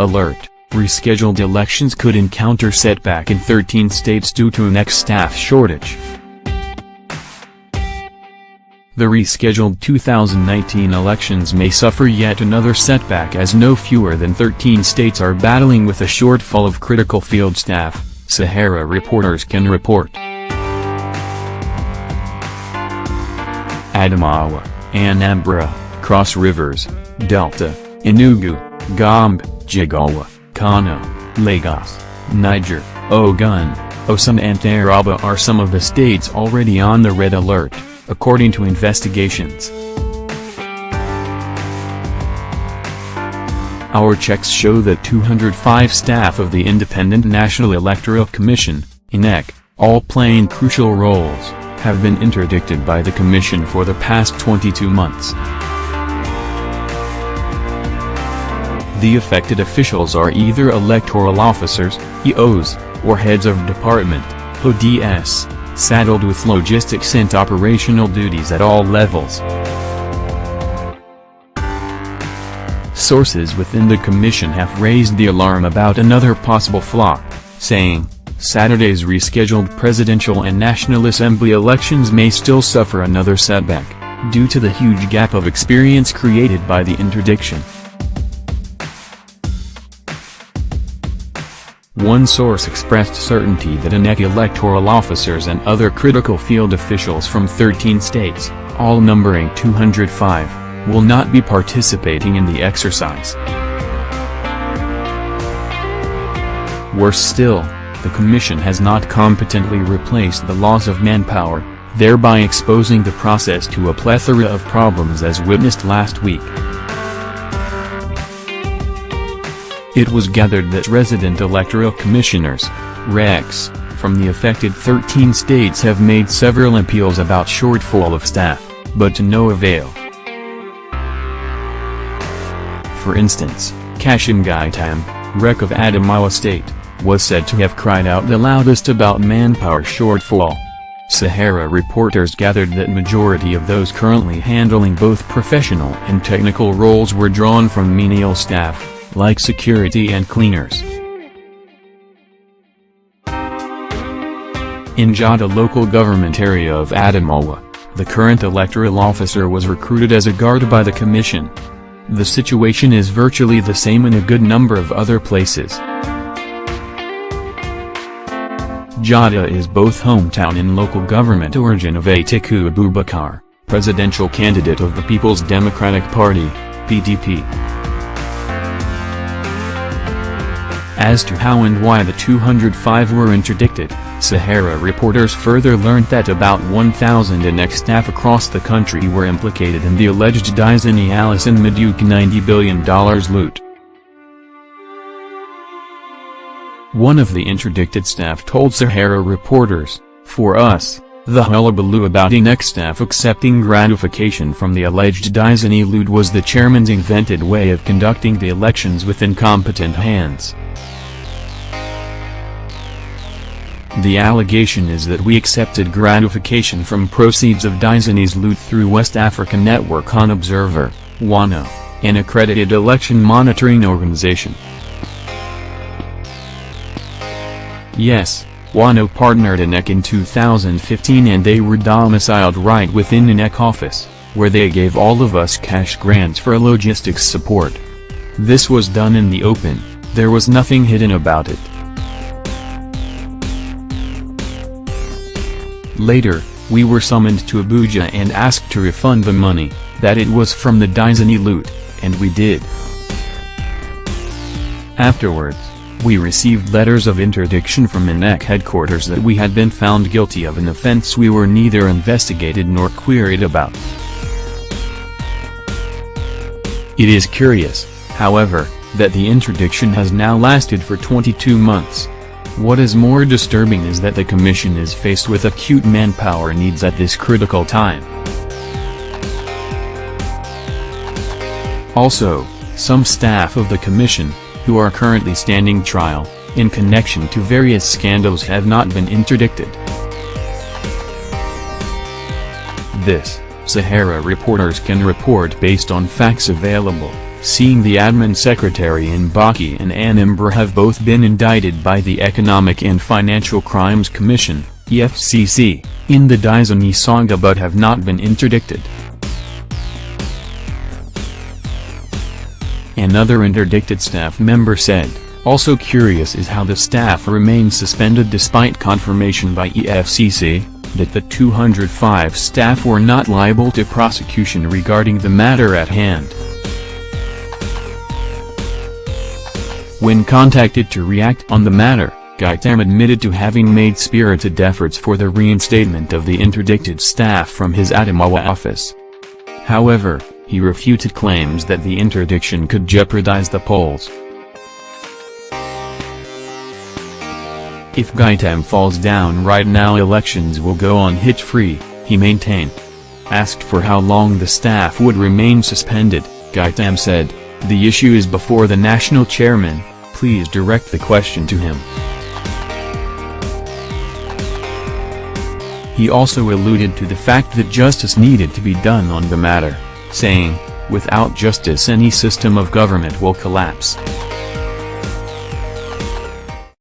Alert: rescheduled elections could encounter setback in 13 states due to INEC staff shortage. The rescheduled 2019 elections may suffer yet another setback as no fewer than 13 states are battling with a shortfall of critical field staff, Sahara reporters can report. Adamawa, Anambra, Cross Rivers, Delta, Enugu, Gombe, Jigawa, Kano, Lagos, Niger, Ogun, Osun and Taraba are some of the states already on the red alert, according to investigations. Our checks show that 205 staff of the Independent National Electoral Commission, INEC, all playing crucial roles, have been interdicted by the Commission for the past 22 months. The affected officials are either electoral officers, EOs, or heads of department, HoDs, saddled with logistics and operational duties at all levels. Sources within the Commission have raised the alarm about another possible flop, saying, Saturday's rescheduled presidential and National Assembly elections may still suffer another setback, due to the huge gap of experience created by the interdiction. One source expressed certainty that INEC electoral officers and other critical field officials from 13 states, all numbering 205, will not be participating in the exercise. Worse still, the Commission has not competently replaced the loss of manpower, thereby exposing the process to a plethora of problems as witnessed last week. It was gathered that resident electoral commissioners, RECs, from the affected 13 states have made several appeals about shortfall of staff, but to no avail. For instance, Kashim Gaitam, REC of Adamawa State, was said to have cried out the loudest about manpower shortfall. Sahara reporters gathered that majority of those currently handling both professional and technical roles were drawn from menial staff, like security and cleaners. In Jada local government area of Adamawa, the current electoral officer was recruited as a guard by the Commission. The situation is virtually the same in a good number of other places. Jada is both hometown and local government origin of Atiku Abubakar, presidential candidate of the People's Democratic Party, PDP. As to how and why the 205 were interdicted, Sahara reporters further learned that about 1,000 INEC staff across the country were implicated in the alleged Dizani Allison Maduke $90 billion loot. One of the interdicted staff told Sahara reporters, "For us, the hullabaloo about INEC staff accepting gratification from the alleged Dizani loot was the chairman's invented way of conducting the elections with incompetent hands. The allegation is that we accepted gratification from proceeds of Dizani's loot through West African Network on Observer, WANO, an accredited election monitoring organization. Yes, WANO partnered INEC in 2015 and they were domiciled right within INEC office, where they gave all of us cash grants for logistics support. This was done in the open, there was nothing hidden about it. Later, we were summoned to Abuja and asked to refund the money, that it was from the Dizani loot, and we did. Afterwards, we received letters of interdiction from INEC headquarters that we had been found guilty of an offense we were neither investigated nor queried about. It is curious, however, that the interdiction has now lasted for 22 months. What is more disturbing is that the Commission is faced with acute manpower needs at this critical time. Also, some staff of the Commission, who are currently standing trial, in connection to various scandals have not been interdicted. This, Sahara reporters can report based on facts available. seeing the admin secretary Mbaki and Anambra have both been indicted by the Economic and Financial Crimes Commission, EFCC, in the Dizani saga but have not been interdicted. Another interdicted staff member said, "Also curious is how the staff remained suspended despite confirmation by EFCC, that the 205 staff were not liable to prosecution regarding the matter at hand." When contacted to react on the matter, Gaitam admitted to having made spirited efforts for the reinstatement of the interdicted staff from his Adamawa office. However, he refuted claims that the interdiction could jeopardize the polls. If Gaitam falls down right now, elections will go on hitch-free, he maintained. Asked for how long the staff would remain suspended, Gaitam said, "The issue is before the national chairman, please direct the question to him." He also alluded to the fact that justice needed to be done on the matter, saying, "Without justice any system of government will collapse."